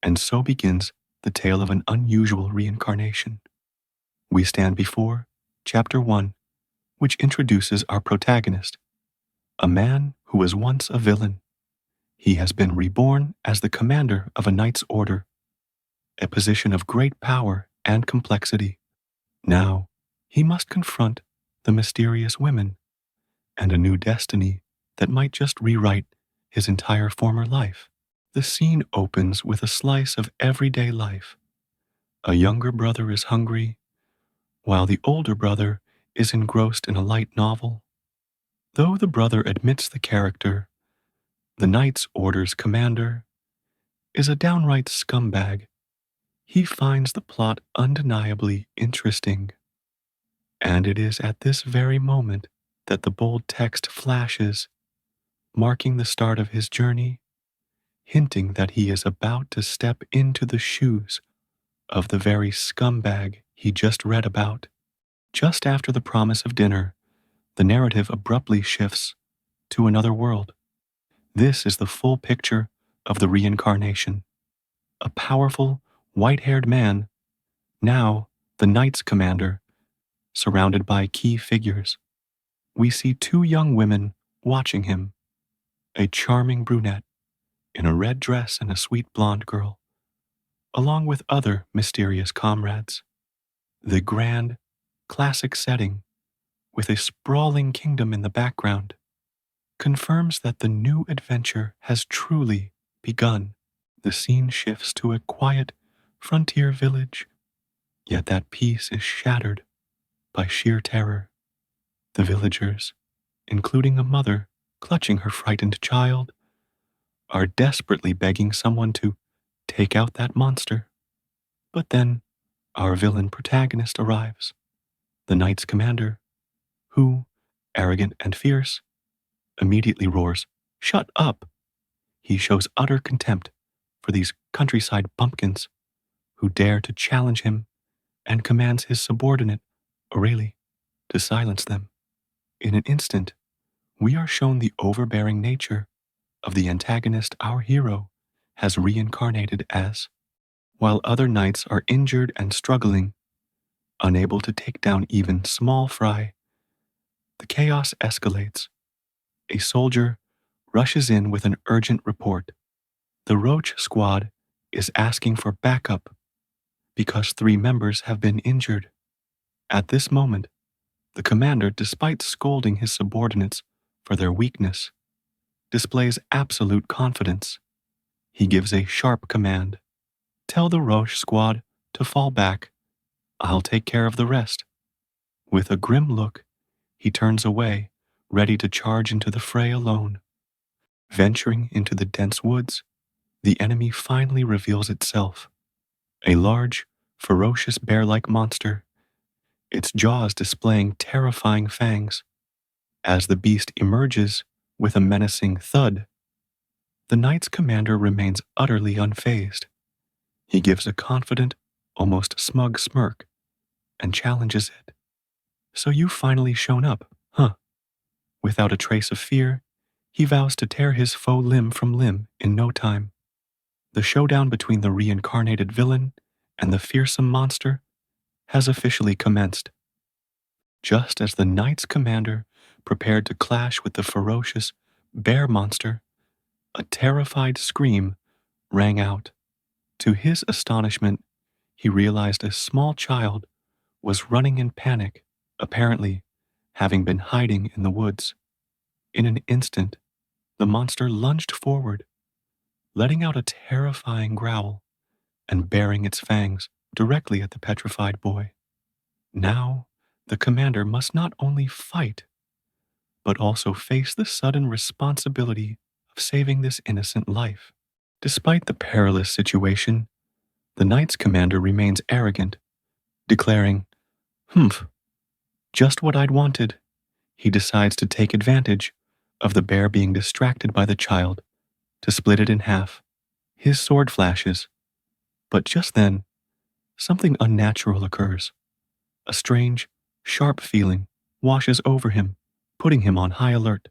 And so begins the tale of an unusual reincarnation. We stand before Chapter 1, which introduces our protagonist, a man who was once a villain. He has been reborn as the commander of a knight's order, a position of great power and complexity. Now, he must confront the mysterious women and a new destiny that might just rewrite his entire former life. The scene opens with a slice of everyday life. A younger brother is hungry, while the older brother is engrossed in a light novel. Though the brother admits the character, the knight's order's commander, is a downright scumbag. He finds the plot undeniably interesting. And it is at this very moment that the bold text flashes, marking the start of his journey, hinting that he is about to step into the shoes of the very scumbag he just read about. Just after the promise of dinner, the narrative abruptly shifts to another world. This is the full picture of the reincarnation. A powerful, white-haired man, now the knight's commander, surrounded by key figures. We see two young women watching him, a charming brunette in a red dress and a sweet blonde girl, along with other mysterious comrades. The grand, classic setting, with a sprawling kingdom in the background, confirms that the new adventure has truly begun. The scene shifts to a quiet frontier village, yet that peace is shattered by sheer terror. The villagers, including a mother clutching her frightened child, are desperately begging someone to take out that monster. But then our villain protagonist arrives, the knight's commander, who, arrogant and fierce, immediately roars, "Shut up!" He shows utter contempt for these countryside bumpkins who dare to challenge him and commands his subordinate, Aurelie, to silence them. In an instant, we are shown the overbearing nature of the antagonist our hero has reincarnated as. While other knights are injured and struggling, unable to take down even small fry, the chaos escalates. A soldier rushes in with an urgent report. The Roach squad is asking for backup because 3 members have been injured. At this moment, the commander, despite scolding his subordinates for their weakness, displays absolute confidence. He gives a sharp command. "Tell the Roche squad to fall back. I'll take care of the rest." With a grim look, he turns away, ready to charge into the fray alone. Venturing into the dense woods, the enemy finally reveals itself. A large, ferocious bear-like monster, its jaws displaying terrifying fangs. As the beast emerges with a menacing thud, the knight's commander remains utterly unfazed. He gives a confident, almost smug smirk and challenges it. "So you've finally shown up, huh?" Without a trace of fear, he vows to tear his foe limb from limb in no time. The showdown between the reincarnated villain and the fearsome monster has officially commenced. Just as the knight's commander prepared to clash with the ferocious bear monster, a terrified scream rang out. To his astonishment, he realized a small child was running in panic, apparently having been hiding in the woods. In an instant, the monster lunged forward, letting out a terrifying growl and baring its fangs directly at the petrified boy. Now, the commander must not only fight, but also face the sudden responsibility of saving this innocent life. Despite the perilous situation, the knight's commander remains arrogant, declaring, "Humph, just what I'd wanted." He decides to take advantage of the bear being distracted by the child to split it in half. His sword flashes, but just then, something unnatural occurs. A strange, sharp feeling washes over him, putting him on high alert.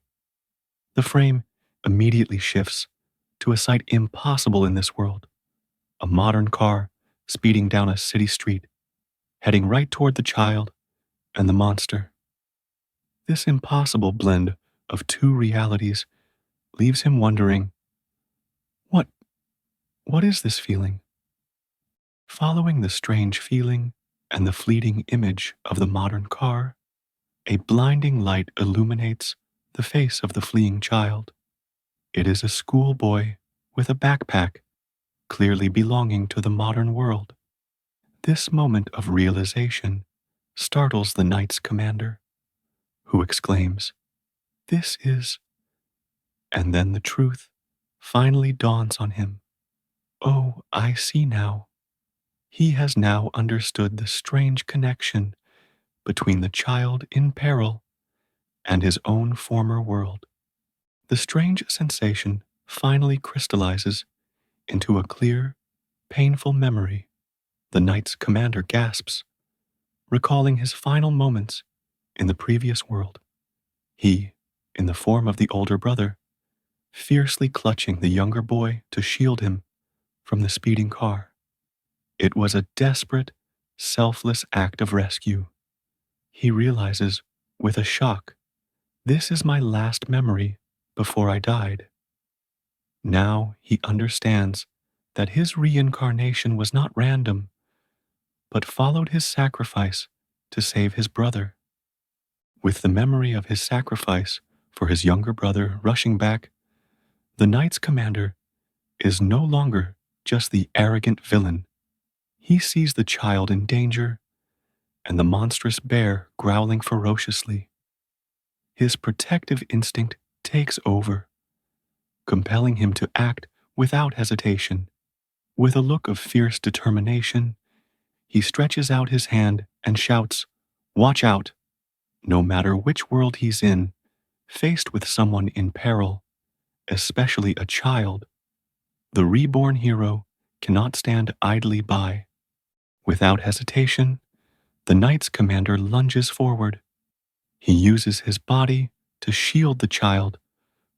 The frame immediately shifts to a sight impossible in this world: a modern car speeding down a city street, heading right toward the child and the monster. This impossible blend of two realities leaves him wondering, what, what is this feeling? Following the strange feeling and the fleeting image of the modern car, a blinding light illuminates the face of the fleeing child. It is a schoolboy with a backpack, clearly belonging to the modern world. This moment of realization startles the knight's commander, who exclaims, "This is..." And then the truth finally dawns on him. Oh, I see now. He has now understood the strange connection between the child in peril and his own former world. The strange sensation finally crystallizes into a clear, painful memory. The knight's commander gasps, recalling his final moments in the previous world. He, in the form of the older brother, fiercely clutching the younger boy to shield him from the speeding car. It was a desperate, selfless act of rescue. He realizes, with a shock, this is my last memory before I died. Now he understands that his reincarnation was not random, but followed his sacrifice to save his brother. With the memory of his sacrifice for his younger brother rushing back, the knight's commander is no longer just the arrogant villain. He sees the child in danger and the monstrous bear growling ferociously. His protective instinct takes over, compelling him to act without hesitation. With a look of fierce determination, he stretches out his hand and shouts, "Watch out!" No matter which world he's in, faced with someone in peril, especially a child, the reborn hero cannot stand idly by. Without hesitation, the knight's commander lunges forward. He uses his body to shield the child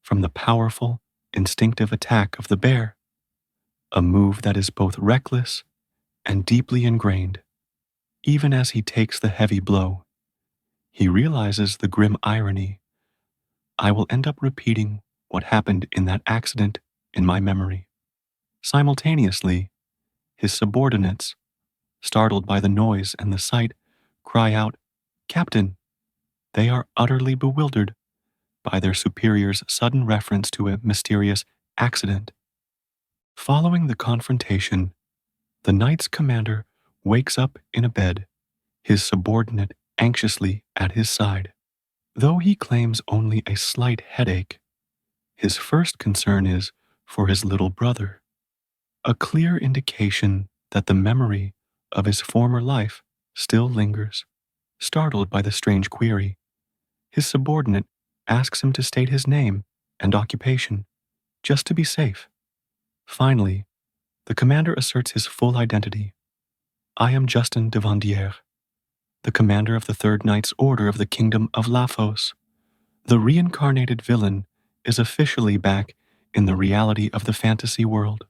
from the powerful, instinctive attack of the bear, a move that is both reckless and deeply ingrained. Even as he takes the heavy blow, he realizes the grim irony. I will end up repeating what happened in that accident in my memory. Simultaneously, his subordinates, startled by the noise and the sight, cry out, "Captain!" They are utterly bewildered by their superior's sudden reference to a mysterious accident. Following the confrontation, the knight's commander wakes up in a bed, his subordinate anxiously at his side. Though he claims only a slight headache, his first concern is for his little brother, a clear indication that the memory of his former life still lingers. Startled by the strange query, his subordinate asks him to state his name and occupation, just to be safe. Finally, the commander asserts his full identity. I am Justin de Vandière, the commander of the Third Knight's Order of the Kingdom of Lafos. The reincarnated villain is officially back in the reality of the fantasy world.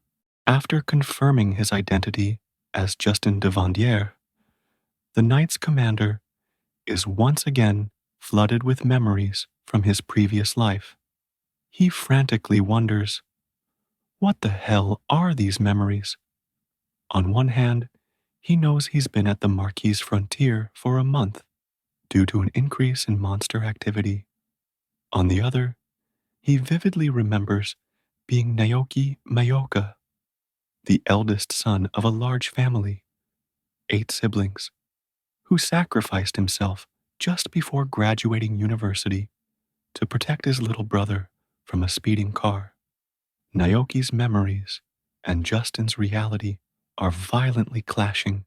After confirming his identity as Justin de Vandière, the Knight's commander is once again flooded with memories from his previous life. He frantically wonders, what the hell are these memories? On one hand, he knows he's been at the Marquis frontier for a month due to an increase in monster activity. On the other, he vividly remembers being Naoki Mayoka, the eldest son of a large family, 8 siblings, who sacrificed himself just before graduating university to protect his little brother from a speeding car. Naoki's memories and Justin's reality are violently clashing,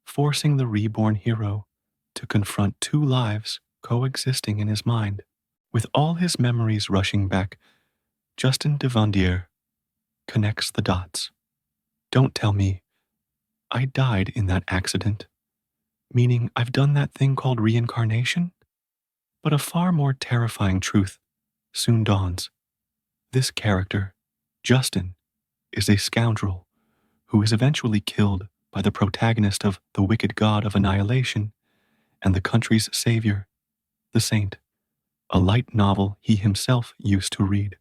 forcing the reborn hero to confront 2 lives coexisting in his mind. With all his memories rushing back, Justin de Vandière connects the dots. Don't tell me I died in that accident, meaning I've done that thing called reincarnation? But a far more terrifying truth soon dawns. This character, Justin, is a scoundrel who is eventually killed by the protagonist of The Wicked God of Annihilation and the country's savior, the Saint, a light novel he himself used to read.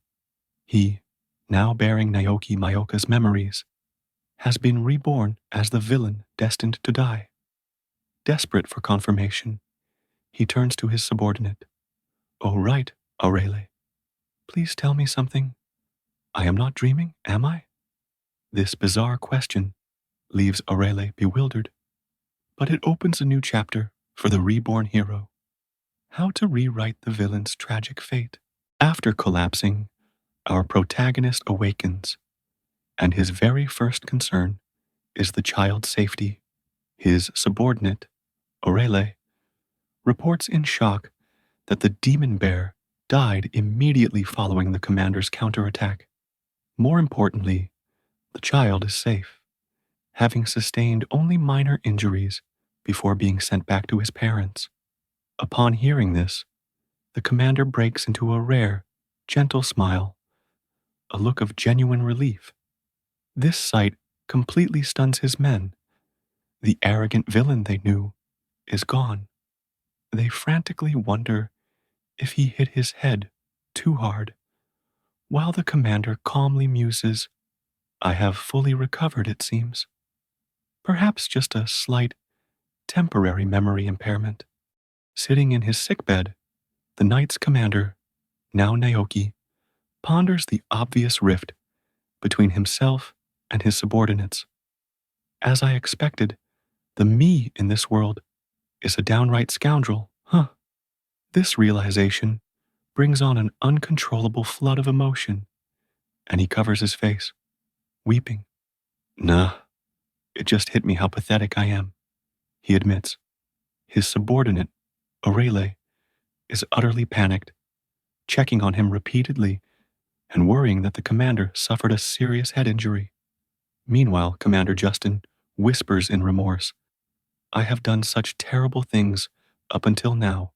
He, now bearing Naoki Mayoka's memories, has been reborn as the villain destined to die. Desperate for confirmation, he turns to his subordinate. "Oh, right, Aurelie. Please tell me something. I am not dreaming, am I?" This bizarre question leaves Aurelie bewildered, but it opens a new chapter for the reborn hero. How to rewrite the villain's tragic fate. After collapsing, our protagonist awakens, and his very first concern is the child's safety. His subordinate, Aurelie, reports in shock that the demon bear died immediately following the commander's counterattack. More importantly, the child is safe, having sustained only minor injuries before being sent back to his parents. Upon hearing this, the commander breaks into a rare, gentle smile, a look of genuine relief. This sight completely stuns his men. The arrogant villain they knew is gone. They frantically wonder if he hit his head too hard, while the commander calmly muses, "I have fully recovered, it seems. Perhaps just a slight, temporary memory impairment." Sitting in his sickbed, the knight's commander, now Naoki, ponders the obvious rift between himself and his subordinates. As I expected, the me in this world is a downright scoundrel, huh? This realization brings on an uncontrollable flood of emotion, and he covers his face, weeping. "Nah, it just hit me how pathetic I am," he admits. His subordinate, Aurelie, is utterly panicked, checking on him repeatedly and worrying that the commander suffered a serious head injury. Meanwhile, Commander Justin whispers in remorse, "I have done such terrible things up until now."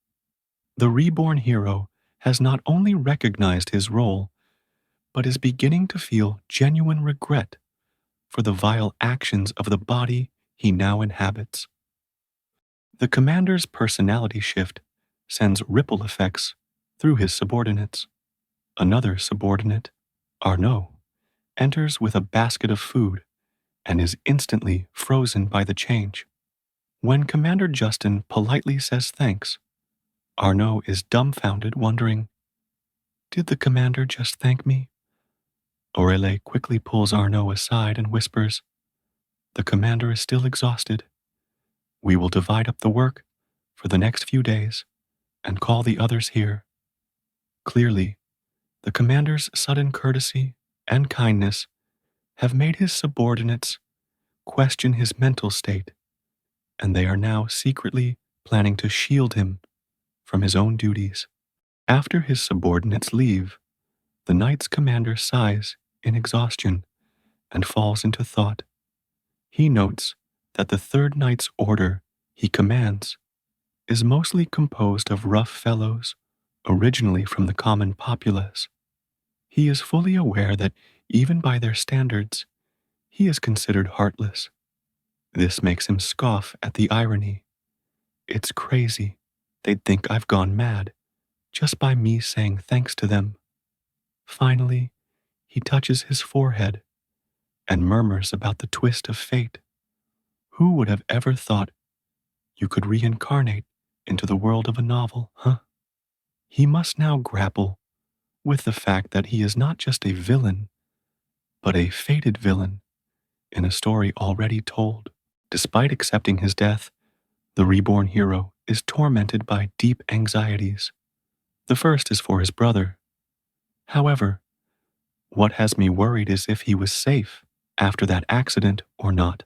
The reborn hero has not only recognized his role, but is beginning to feel genuine regret for the vile actions of the body he now inhabits. The commander's personality shift sends ripple effects through his subordinates. Another subordinate, Arnaud, enters with a basket of food and is instantly frozen by the change. When Commander Justin politely says thanks, Arnaud is dumbfounded, wondering, "Did the commander just thank me?" Aurelie quickly pulls Arnaud aside and whispers, "The commander is still exhausted. We will divide up the work for the next few days and call the others here." Clearly, the commander's sudden courtesy and kindness have made his subordinates question his mental state, and they are now secretly planning to shield him from his own duties. After his subordinates leave, the knight's commander sighs in exhaustion and falls into thought. He notes that the third knight's order he commands is mostly composed of rough fellows originally from the common populace. He is fully aware that even by their standards, he is considered heartless. This makes him scoff at the irony. "It's crazy. They'd think I've gone mad just by me saying thanks to them." Finally, he touches his forehead and murmurs about the twist of fate. Who would have ever thought you could reincarnate into the world of a novel, huh? He must now grapple with the fact that he is not just a villain, but a fated villain in a story already told. Despite accepting his death, the reborn hero is tormented by deep anxieties. The first is for his brother. However, what has me worried is if he was safe after that accident or not.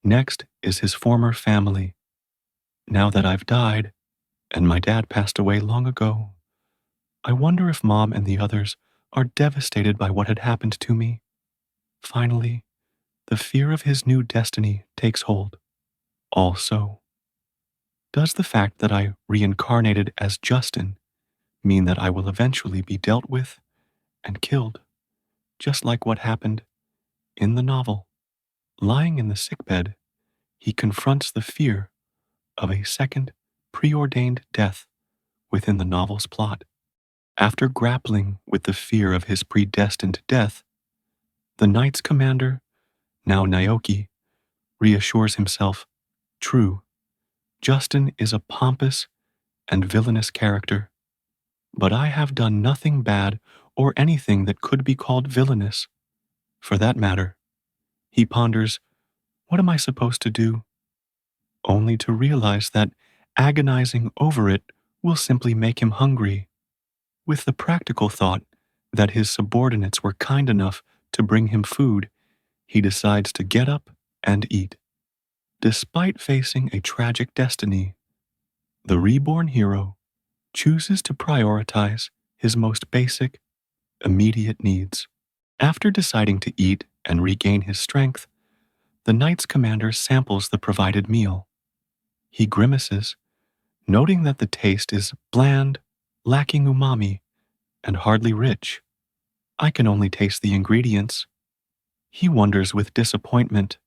Next is his former family. Now that I've died, and my dad passed away long ago, I wonder if Mom and the others are devastated by what had happened to me. Finally, the fear of his new destiny takes hold. Also, does the fact that I reincarnated as Justin mean that I will eventually be dealt with and killed, just like what happened in the novel? Lying in the sickbed, he confronts the fear of a second preordained death within the novel's plot. After grappling with the fear of his predestined death, the Knight's commander, now Naoki, reassures himself, true, Justin is a pompous and villainous character, but I have done nothing bad or anything that could be called villainous. For that matter, he ponders, what am I supposed to do? Only to realize that agonizing over it will simply make him hungry. With the practical thought that his subordinates were kind enough to bring him food, he decides to get up and eat. Despite facing a tragic destiny, the reborn hero chooses to prioritize his most basic, immediate needs. After deciding to eat and regain his strength, the Knight's commander samples the provided meal. He grimaces, noting that the taste is bland, lacking umami, and hardly rich. I can only taste the ingredients. He wonders with disappointment.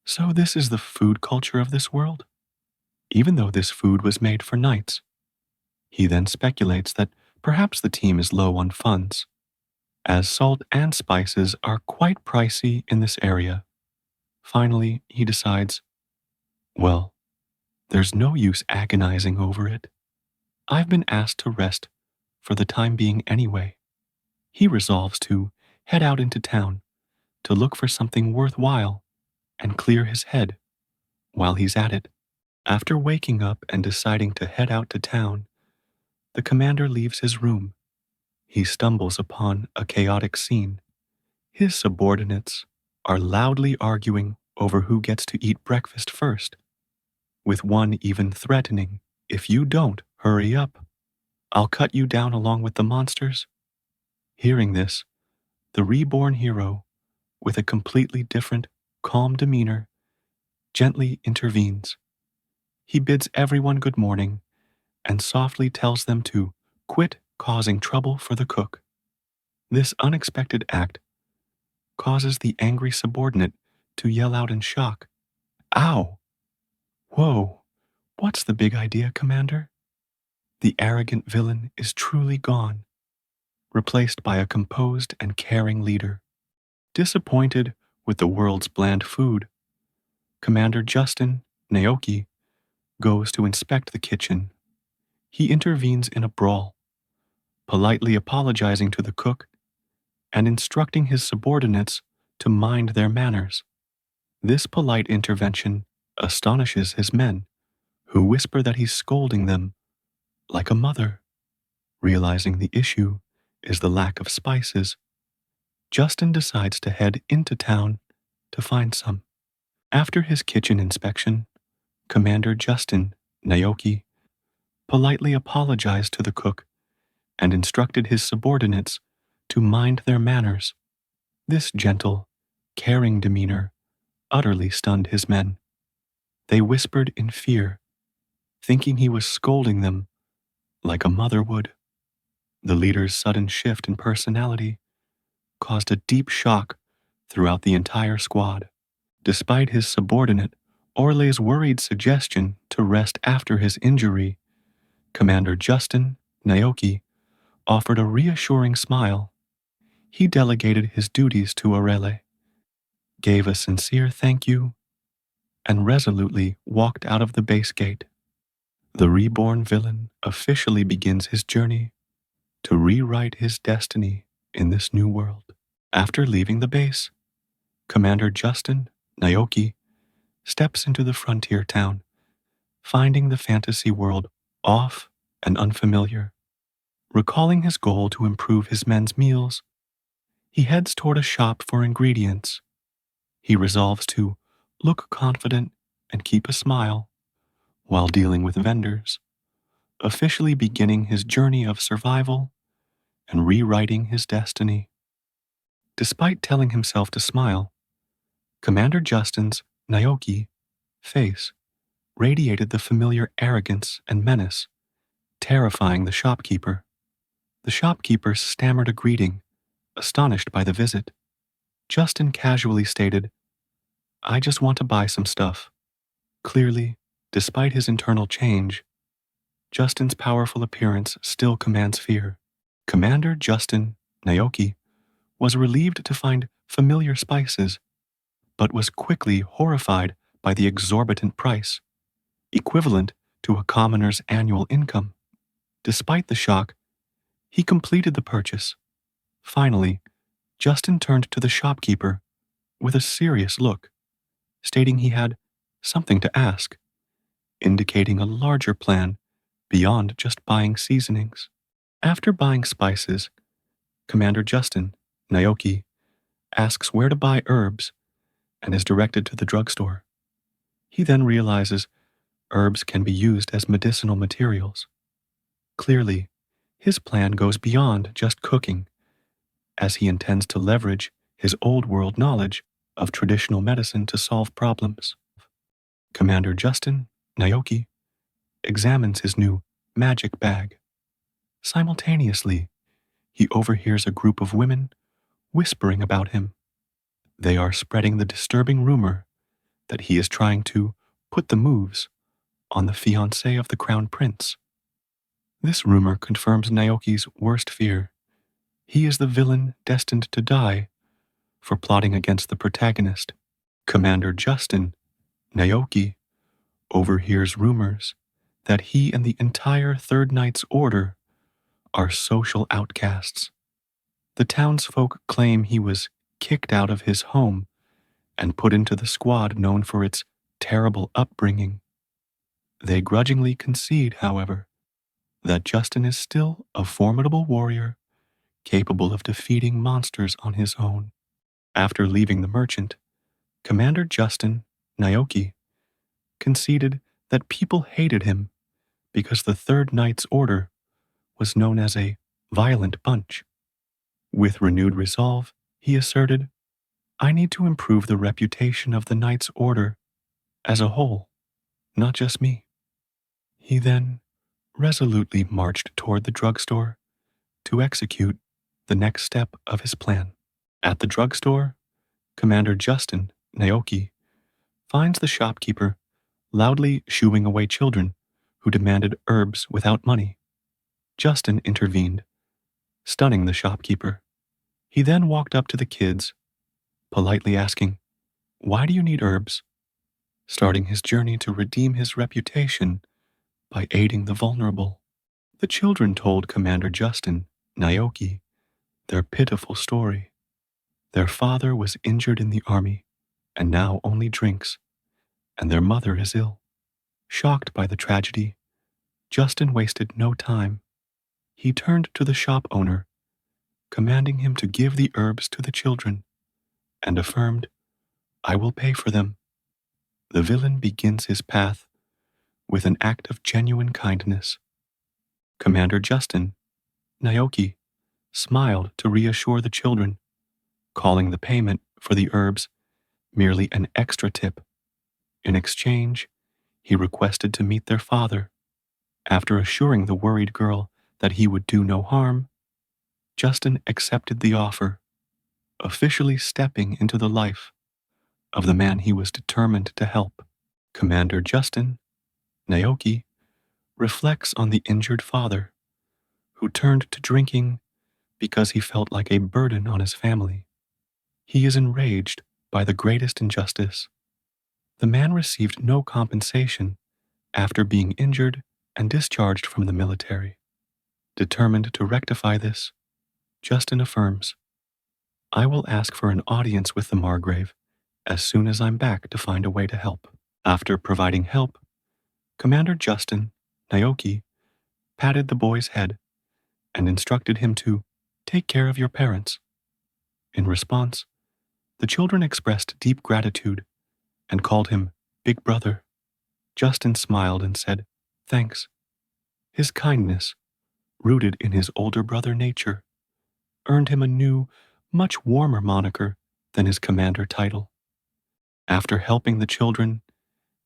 So this is the food culture of this world? Even though this food was made for knights. He then speculates that perhaps the team is low on funds, as salt and spices are quite pricey in this area. Finally, he decides, well, there's no use agonizing over it. I've been asked to rest for the time being anyway. He resolves to head out into town to look for something worthwhile and clear his head while he's at it. After waking up and deciding to head out to town, the commander leaves his room. He stumbles upon a chaotic scene. His subordinates are loudly arguing over who gets to eat breakfast first, with one even threatening, if you don't hurry up, I'll cut you down along with the monsters. Hearing this, the reborn hero, with a completely different, calm demeanor, gently intervenes. He bids everyone good morning and softly tells them to quit causing trouble for the cook. This unexpected act causes the angry subordinate to yell out in shock, "Ow! Whoa! What's the big idea, Commander?" The arrogant villain is truly gone, replaced by a composed and caring leader. Disappointed with the world's bland food, Commander Justin Naoki goes to inspect the kitchen. He intervenes in a brawl, politely apologizing to the cook and instructing his subordinates to mind their manners. This polite intervention astonishes his men, who whisper that he's scolding them like a mother. Realizing the issue is the lack of spices, Justin decides to head into town to find some. After his kitchen inspection, Commander Justin Naoki politely apologized to the cook and instructed his subordinates to mind their manners. This gentle, caring demeanor utterly stunned his men. They whispered in fear, thinking he was scolding them like a mother would. The leader's sudden shift in personality caused a deep shock throughout the entire squad. Despite his subordinate Orle's worried suggestion to rest after his injury, Commander Justin Naoki offered a reassuring smile. He delegated his duties to Orele, gave a sincere thank you, and resolutely walked out of the base gate. The reborn villain officially begins his journey to rewrite his destiny in this new world. After leaving the base, Commander Justin Naoki steps into the frontier town, finding the fantasy world off and unfamiliar. Recalling his goal to improve his men's meals, he heads toward a shop for ingredients. He resolves to look confident and keep a smile while dealing with vendors, officially beginning his journey of survival and rewriting his destiny. Despite telling himself to smile, Commander Justin's Naoki face radiated the familiar arrogance and menace, terrifying the shopkeeper. The shopkeeper stammered a greeting, astonished by the visit. Justin casually stated, I just want to buy some stuff. Clearly, despite his internal change, Justin's powerful appearance still commands fear. Commander Justin Naoki was relieved to find familiar spices, but was quickly horrified by the exorbitant price, equivalent to a commoner's annual income. Despite the shock, he completed the purchase. Finally, Justin turned to the shopkeeper with a serious look, stating he had something to ask, indicating a larger plan beyond just buying seasonings. After buying spices, Commander Justin Naoki asks where to buy herbs and is directed to the drugstore. He then realizes herbs can be used as medicinal materials. Clearly, his plan goes beyond just cooking, as he intends to leverage his old world knowledge of traditional medicine to solve problems. Commander Justin Naoki examines his new magic bag. Simultaneously, he overhears a group of women whispering about him. They are spreading the disturbing rumor that he is trying to put the moves on the fiancée of the crown prince. This rumor confirms Naoki's worst fear. He is the villain destined to die for plotting against the protagonist. Commander Justin Naoki overhears rumors that he and the entire Third Knight's Order are social outcasts. The townsfolk claim he was kicked out of his home and put into the squad known for its terrible upbringing. They grudgingly concede, however, that Justin is still a formidable warrior capable of defeating monsters on his own. After leaving the merchant, Commander Justin Naoki conceded that people hated him because the Third Knight's Order was known as a violent bunch. With renewed resolve, he asserted, "I need to improve the reputation of the Knight's Order as a whole, not just me." He then resolutely marched toward the drugstore to execute the next step of his plan. At the drugstore, Commander Justin Naoki finds the shopkeeper loudly shooing away children who demanded herbs without money. Justin intervened, stunning the shopkeeper. He then walked up to the kids, politely asking, "Why do you need herbs?" starting his journey to redeem his reputation by aiding the vulnerable. The children told Commander Justin Naoki their pitiful story. Their father was injured in the army and now only drinks, and their mother is ill. Shocked by the tragedy, Justin wasted no time. He turned to the shop owner, commanding him to give the herbs to the children, and affirmed, "I will pay for them." The villain begins his path with an act of genuine kindness. Commander Justin Naoki smiled to reassure the children, calling the payment for the herbs merely an extra tip. In exchange, he requested to meet their father. After assuring the worried girl that he would do no harm, Justin accepted the offer, officially stepping into the life of the man he was determined to help. Commander Justin Naoki reflects on the injured father, who turned to drinking because he felt like a burden on his family. He is enraged by the greatest injustice. The man received no compensation after being injured and discharged from the military. Determined to rectify this, Justin affirms, "I will ask for an audience with the Margrave as soon as I'm back to find a way to help." After providing help, Commander Justin Naoki patted the boy's head and instructed him to take care of your parents. In response, the children expressed deep gratitude and called him Big Brother. Justin smiled and said, "Thanks." His kindness, rooted in his older brother nature, earned him a new, much warmer moniker than his commander title. After helping the children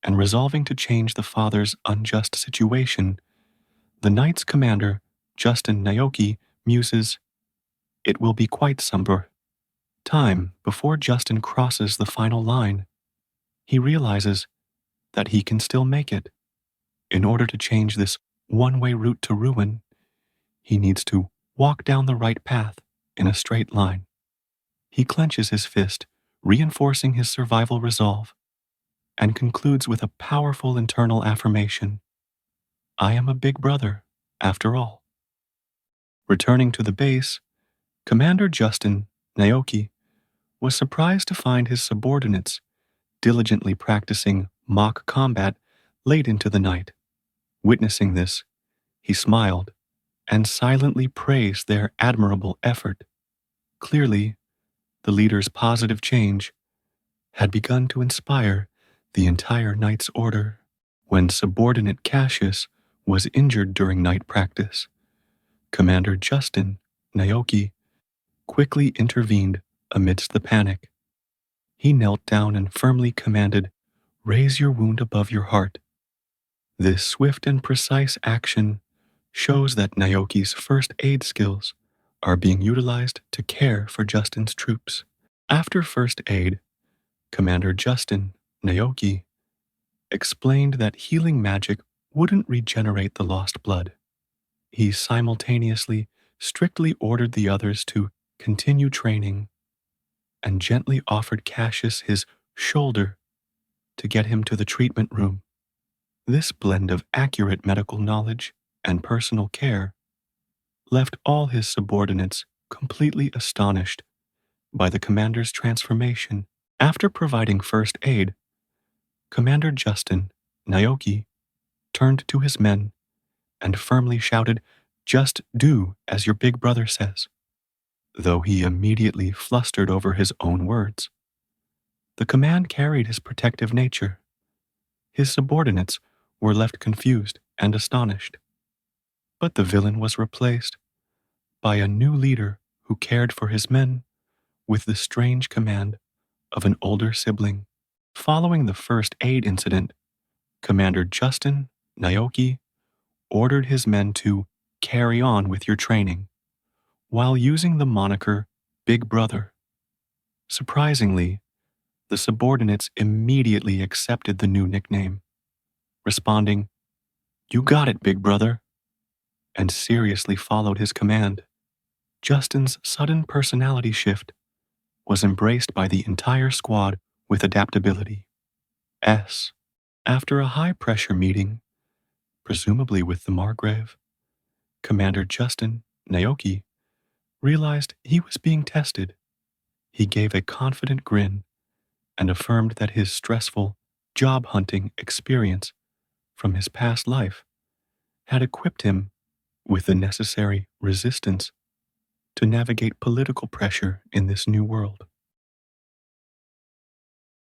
and resolving to change the father's unjust situation, the Knight's commander, Justin Naoki, muses, "It will be quite some time before Justin crosses the final line. he realizes that he can still make it. In order to change this one-way route to ruin, he needs to walk down the right path in a straight line. He clenches his fist, reinforcing his survival resolve, and concludes with a powerful internal affirmation: I am a big brother, after all. Returning to the base, Commander Justin Naoki was surprised to find his subordinates diligently practicing mock combat late into the night. Witnessing this, he smiled and silently praised their admirable effort. Clearly, the leader's positive change had begun to inspire the entire Knight's Order. When subordinate Cassius was injured during night practice, Commander Justin Naoki quickly intervened amidst the panic. He knelt down and firmly commanded, "Raise your wound above your heart." This swift and precise action shows that Naoki's first aid skills are being utilized to care for Justin's troops. After first aid, Commander Justin Naoki explained that healing magic wouldn't regenerate the lost blood. He simultaneously strictly ordered the others to continue training and gently offered Cassius his shoulder to get him to the treatment room. This blend of accurate medical knowledge and personal care left all his subordinates completely astonished by the commander's transformation. After providing first aid, Commander Justin Naoki turned to his men and firmly shouted, "Just do as your big brother says." Though he immediately flustered over his own words, the command carried his protective nature. His subordinates were left confused and astonished. But the villain was replaced by a new leader who cared for his men with the strange command of an older sibling. Following the first aid incident, Commander Justin Naoki ordered his men to carry on with your training while using the moniker Big Brother. Surprisingly, the subordinates immediately accepted the new nickname, responding, "You got it, Big Brother," and seriously followed his command. Justin's sudden personality shift was embraced by the entire squad with adaptability. After a high-pressure meeting, presumably with the Margrave, Commander Justin Naoki realized he was being tested. He gave a confident grin and affirmed that his stressful job hunting experience from his past life had equipped him with the necessary resistance to navigate political pressure in this new world.